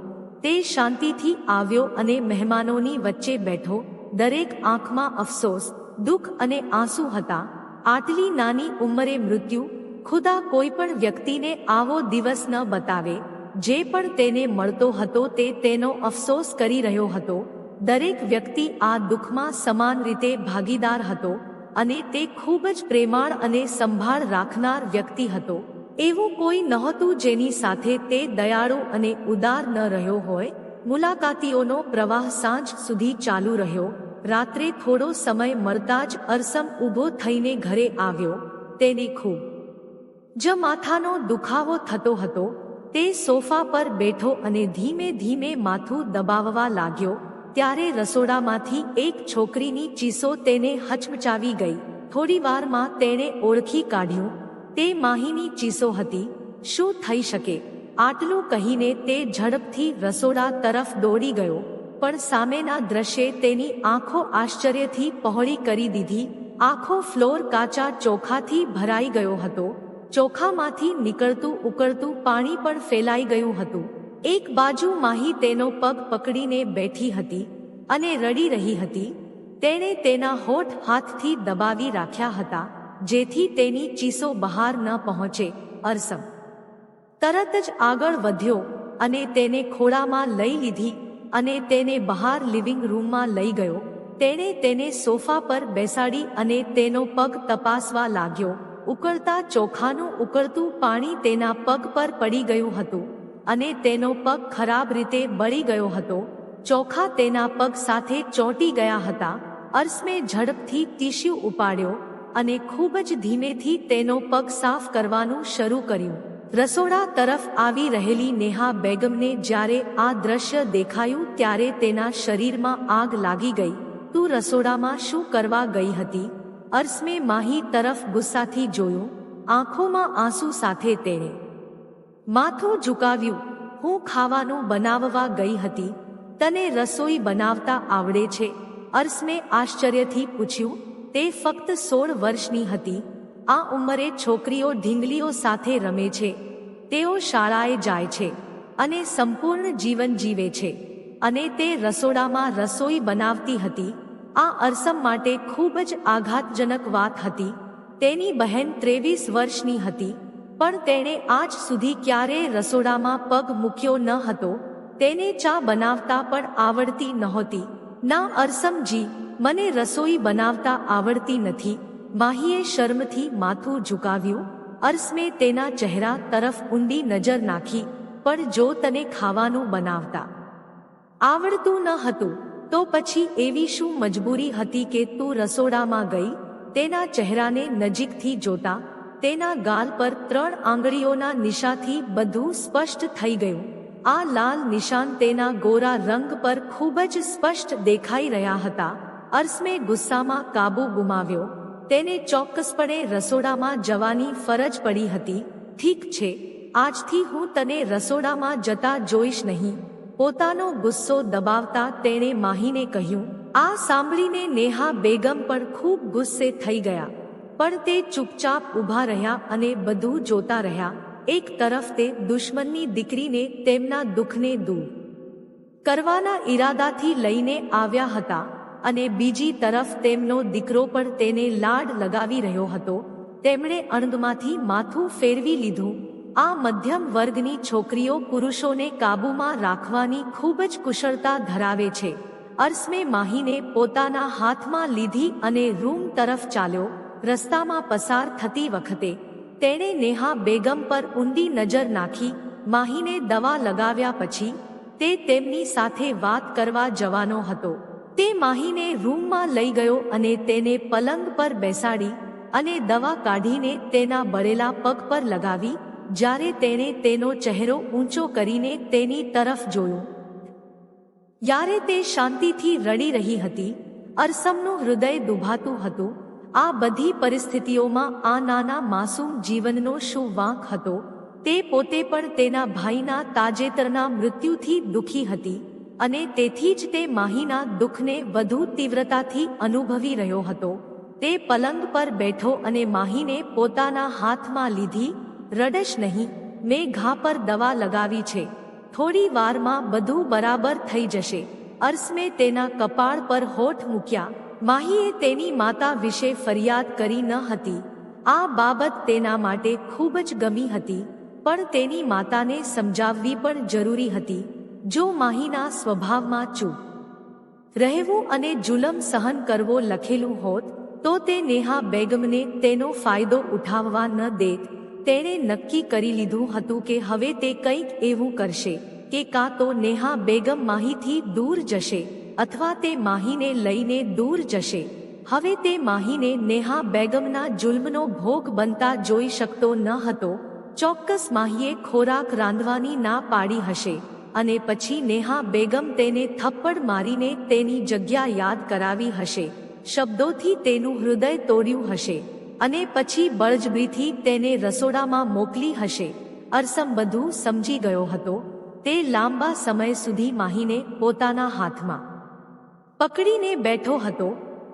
તે શાંતિથી આવ્યો અને મહેમાનોની વચ્ચે બેઠો. દરેક આંખમાં અફસોસ, દુઃખ અને આંસુ હતા. આટલી નાની ઉંમરે મૃત્યુ! ખુદા કોઈ પણ વ્યક્તિને આવો દિવસ ન બતાવે. જે પણ તેને મળતો હતો તે તેનો અફસોસ કરી રહ્યો હતો. દરેક વ્યક્તિ આ દુઃખમાં સમાન રીતે ભાગીદાર હતો અને તે ખૂબ જ પ્રેમાળ અને સંભાળ રાખનાર વ્યક્તિ હતો. એવું કોઈ નહોતું જેની સાથે તે દયાળુ અને ઉદાર ન રહ્યો હોય. મુલાકાતીઓનો પ્રવાહ સાંજ સુધી ચાલુ રહ્યો. રાત્રે થોડો સમય મળતા જ અરસમ ઊભો થઈને ઘરે આવ્યો. તેને ખૂબ જ માથાનો દુખાવો થતો હતો. તે સોફા પર બેઠો અને ધીમે ધીમે માથું દબાવવા લાગ્યો. ત્યારે રસોડામાંથી એક છોકરીની ચીસો તેને હચમચાવી ગઈ. થોડીવારમાં તેણે ઓળખી કાઢ્યું. તે માહીની ચીસો હતી. શું થઈ શકે? આટલું કહીને તે ઝડપથી રસોડા તરફ દોડી ગયો, પણ સામેના દ્રશ્યે તેની આંખો આશ્ચર્યથી પહોળી કરી દીધી. આખો ફ્લોર કાચા ચોખાથી ભરાઈ ગયો હતો. ચોખામાંથી નીકળતું ઉકળતું પાણી પણ ફેલાઈ ગયું હતું. એક બાજુ માહી તેનો પગ પકડીને બેઠી હતી અને રડી રહી હતી. તેણે તેના હોઠ હાથથી દબાવી રાખ્યા હતા, જેથી તેની ચીસો બહાર ન પહોંચે. અરસમ તરત જ આગળ વધ્યો અને તેને ખોળામાં લઈ લીધી અને તેને બહાર લિવિંગ રૂમમાં લઈ ગયો. તેણે તેને સોફા પર બેસાડી અને તેનો પગ તપાસવા લાગ્યો. ઉકળતા ચોખાનું ઉકળતું પાણી તેના પગ પર પડી ગયું હતું અને તેનો પગ ખરાબ રીતે બળી ગયો હતો. ચોખા તેના પગ સાથે ચોંટી ગયા હતા. અરસમે ઝડપથી ટીશ્યુ ઉપાડ્યો અને ખૂબ જ ધીમેથી તેનો પગ સાફ કરવાનું શરૂ કર્યું. રસોડા તરફ આવી રહેલી નેહા બેગમને જ્યારે આ દ્રશ્ય દેખાયું ત્યારે તેના શરીરમાં આગ લાગી ગઈ. તું રસોડામાં શું કરવા ગઈ હતી? અરસમે માહી તરફ ગુસ્સાથી જોયું. આંખોમાં આંસુ સાથે તેણે માથું ઝુકાવ્યું. હું ખાવાનું બનાવવા ગઈ હતી. તને રસોઈ બનાવતા આવડે છે? અરસમે આશ્ચર્યથી પૂછ્યું. તે ફક્ત 16 વર્ષની હતી. આ ઉંમરે છોકરીઓ ઢીંગલીઓ સાથે રમે છે. તેઓ શાળાએ જાય છે અને સંપૂર્ણ જીવન જીવે છે, અને તે રસોડામાં રસોઈ બનાવતી હતી. આ અરસમ માટે ખૂબ જ આઘાતજનક વાત હતી. તેની બહેન 23 વર્ષની હતી, પણ તેણે આજ સુધી ક્યારેય રસોડામાં પગ મૂક્યો ન હતો. તેને ચા બનાવતા પણ આવડતી નહોતી. ના અરસમજી, મને રસોઈ બનાવતા આવડતી નથી. માહીએ શર્મથી માથું ઝુકાવ્યું. અરસમે તેના ચહેરા તરફ ઊંડી નજર નાખી. પણ જો તને ખાવાનું બનાવતા આવડતું ન હતું તો પછી એવી શું મજબૂરી હતી કે તું રસોડામાં ગઈ? તેના ચહેરાને નજીકથી જોતા તેના ગાલ પર 3 આંગળીઓના નિશાનથી બધું સ્પષ્ટ થઈ ગયું. આ લાલ નિશાન તેના ગોરા રંગ પર ખૂબ જ સ્પષ્ટ દેખાઈ રહ્યા હતા. અરસમે ગુસ્સામાં કાબુ ગુમાવ્યો. તેને ચોક્કસપણે રસોડામાં જવાની ફરજ પડી હતી. ઠીક છે, આજથી હું તને રસોડામાં જતા જોઈશ નહીં. પોતાનો ગુસ્સો દબાવતા તેણે માહીને કહ્યું. આ સાંભળીને નેહા બેગમ પણ ખૂબ ગુસ્સે થઈ ગયા, પણ તે ચૂપચાપ ઊભા રહ્યા અને બધું જોતા રહ્યા. એક તરફ તે દુશ્મનની દીકરીને તેમના દુઃખને દૂર કરવાના ઈરાદાથી લઈને આવ્યા હતા અને બીજી તરફ તેમનો દીકરો પણ તેને લાડ લગાવી રહ્યો હતો. તેમણે અણગમાંથી માથું ફેરવી લીધું. આ મધ્યમ વર્ગની છોકરીઓ પુરુષોને કાબૂમાં રાખવાની ખૂબ જ કુશળતા ધરાવે છે. અરસમે માહીને પોતાના હાથમાં લીધી અને રૂમ તરફ ચાલ્યો. રસ્તામાં પસાર થતી વખતે તેણે નેહા બેગમ પર ઊંડી નજર નાખી. માહીને દવા લગાવ્યા પછી તે તેમની સાથે વાત કરવા જવાનો હતો. તે માહીને રૂમમાં લઈ ગયો અને તેને પલંગ પર બેસાડી અને દવા કાઢીને તેના બળેલા પગ પર લગાવી. જ્યારે તેણે તેનો ચહેરો ઊંચો કરીને તેની તરફ જોયું, યારે તે શાંતિથી રડી રહી હતી. અરસમનું હૃદય દુભાતું હતું. આ બધી પરિસ્થિતિઓમાં આ નાના માસૂમ જીવનનો શું વાંક હતો? તે પોતે પણ તેના ભાઈના તાજેતરના મૃત્યુથી દુઃખી હતી અને તેથી જ તે માહીના દુઃખને વધુ તીવ્રતાથી અનુભવી રહ્યો હતો. તે પલંગ પર બેઠો અને માહીને પોતાના હાથમાં લીધી. રડશ નહીં, મેં ઘા પર દવા લગાવી છે, થોડી વારમાં બધું બરાબર થઈ જશે. અરસમે તેના કપાળ પર હોઠ મૂક્યા. માહીએ તેની માતા વિશે ફરિયાદ કરી ન હતી. આ બાબત તેના માટે ખૂબ જ ગમી હતી, પણ તેની માતાને સમજાવવી પણ જરૂરી હતી. જો માહીના સ્વભાવમાં ચૂપ રહેવું અને જુલમ સહન કરવો લખેલું હોત તો તે નેહા બેગમને તેનો ફાયદો ઉઠાવવા ન દેત. તેણે નક્કી કરી લીધું હતું કે હવે તે કંઈક એવું કરશે કે કાં તો નેહા બેગમ માહીથી દૂર જશે અથવા તે માહીને લઈને દૂર જશે. હવે તે માહીને નેહા બેગમના જુલ્મનો ભોગ બનતા જોઈ શકતો ન હતો. ચોક્કસ માહીએ ખોરાક રાંધવાની ના પાડી હશે અને પછી નેહા બેગમ તેને થપ્પડ મારીને તેની જગ્યા યાદ કરાવી હશે, શબ્દોથી તેનું હૃદય તોડ્યું હશે અને પછી બળજબરીથી તેને રસોડામાં મોકલી હશે. અરસમ બધું સમજી ગયો હતો. તે લાંબા સમય સુધી માહીને પોતાના હાથમાં પકડીને બેઠો હતો.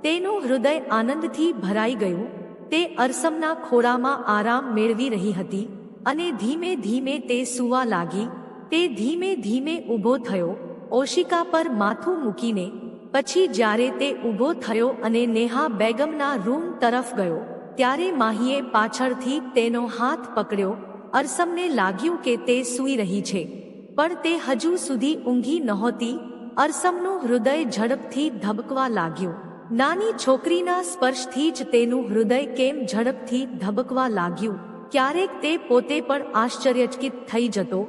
તેનું હૃદય આનંદથી ભરાઈ ગયું. તે અરસમના ખોળામાં આરામ મેળવી રહી હતી અને ધીમે ધીમે તે સૂવા લાગી. તે ધીમે ધીમે ઊભો થયો, ઓશિકા પર માથું મૂકીને. પછી જ્યારે તે ઊભો થયો અને નેહા બેગમના રૂમ તરફ ગયો ત્યારે માહીએ પાછળથી તેનો હાથ પકડ્યો. અરસમને લાગ્યું કે તે સૂઈ રહી છે, પણ તે હજુ સુધી ઊંઘી નહોતી. અરસમનું હૃદય ઝડપથી ધબકવા લાગ્યું. નાની છોકરીના સ્પર્શથી જ તેનું હૃદય કેમ ઝડપથી ધબકવા લાગ્યું. ક્યારેક તે પોતે પણ આશ્ચર્યચકિત થઈ જતો.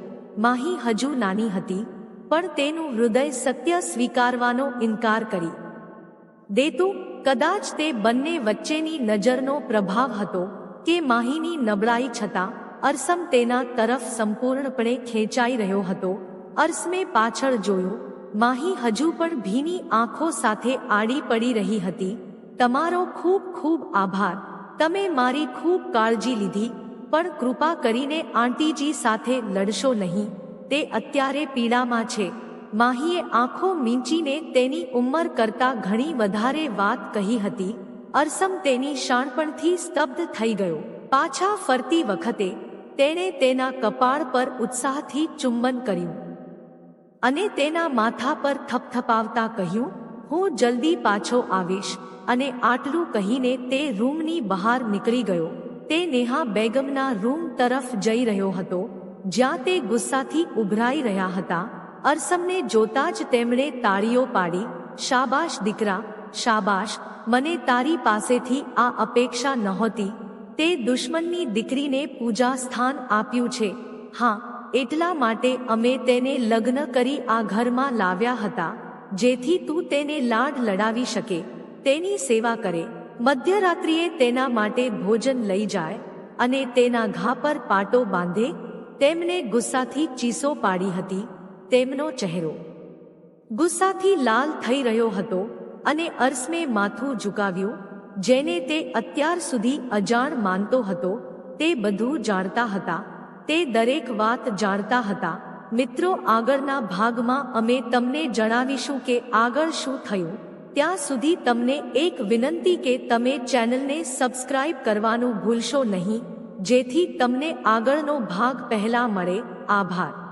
માહી હજુ નાની હતી, પણ તેનું હૃદય સત્ય સ્વીકારવાનો ઇનકાર કરી દેતું. કદાચ તે બંને વચ્ચેની નજરનો પ્રભાવ હતો કે માહીની નબળાઈ છતાં અરસમ તેના તરફ સંપૂર્ણપણે ખેંચાઈ રહ્યો હતો. અરસમે પાછળ જોયું. માહી હજુ પણ ભીની આંખો સાથે આડી પડી રહી હતી. તમારો ખૂબ ખૂબ આભાર. તમે મારી ખૂબ કાળજી લીધી, પણ કૃપા કરીને આંટીજી સાથે લડશો નહીં. તે અત્યારે પીડામાં છે. માહીએ આંખો મીંચીને તેની ઉંમર કરતાં ઘણી વધારે વાત કહી હતી. અરસમ તેની શાણપણથી સ્તબ્ધ થઈ ગયો. પાછા ફરતી વખતે તેણે તેના કપાળ પર ઉત્સાહથી ચુંબન કર્યું અને તેના માથા પર થપથપાવતા કહ્યું, હું જલ્દી પાછો આવીશ. અને આટલું કહીને તે રૂમની બહાર નીકળી ગયો. તે નેહા બેગમના રૂમ તરફ જઈ રહ્યો હતો, જ્યાં તે ગુસ્સાથી ઉભરાઈ રહ્યા હતા. અરસમને જોતા જ તેમણે તાળીઓ પાડી. શાબાશ દીકરા, શાબાશ. મને તારી પાસેથી આ અપેક્ષા નહોતી. તે દુશ્મનની દીકરીને પૂજા સ્થાન આપ્યું છે. હા, એટલા માટે અમે તેને લગ્ન કરી આ ઘરમાં લાવ્યા હતા, જેથી તું તેને લાડ લડાવી શકે, તેની સેવા કરે, મધ્યરાત્રિએ તેના માટે ભોજન લઈ જાય અને તેના ઘા પર પાટો બાંધે. તેમને ગુસ્સાથી ચીસો પાડી હતી. તેમનો ચહેરો ગુસ્સાથી લાલ થઈ રહ્યો હતો અને અરસમે માથું ઝુકાવ્યું. જેને તે અત્યાર સુધી અજાણ માનતો હતો, તે બધું જાણતા હતા. તે દરેક વાત જાણતા હતા. મિત્રો, આગળના ભાગમાં અમે તમને જણાવીશું કે આગળ શું થયું. ત્યાં સુધી તમને એક વિનંતી કે તમે ચેનલને સબસ્ક્રાઇબ કરવાનું ભૂલશો નહીં જેથી તમને આગળનો ભાગ પહેલા મળે. આભાર.